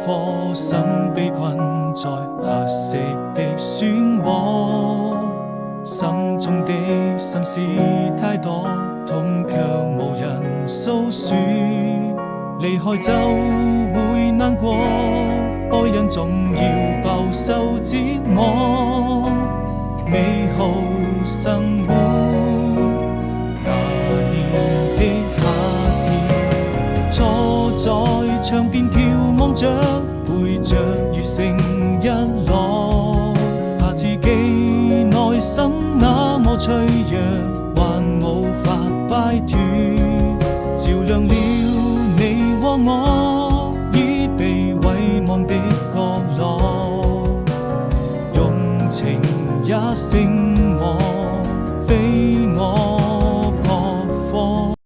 顆心被困在黑色的漩渦，心中的心事太多，痛卻無人訴說。離開就會難過，愛人總要飽受折磨。美好生活，那年的夏天，坐在窗邊眺望着，背着雨成日落，怕自己內心那麼脆弱，還無法擺脫，照亮了你和我已被遺忘的角落，用情也勝我，非我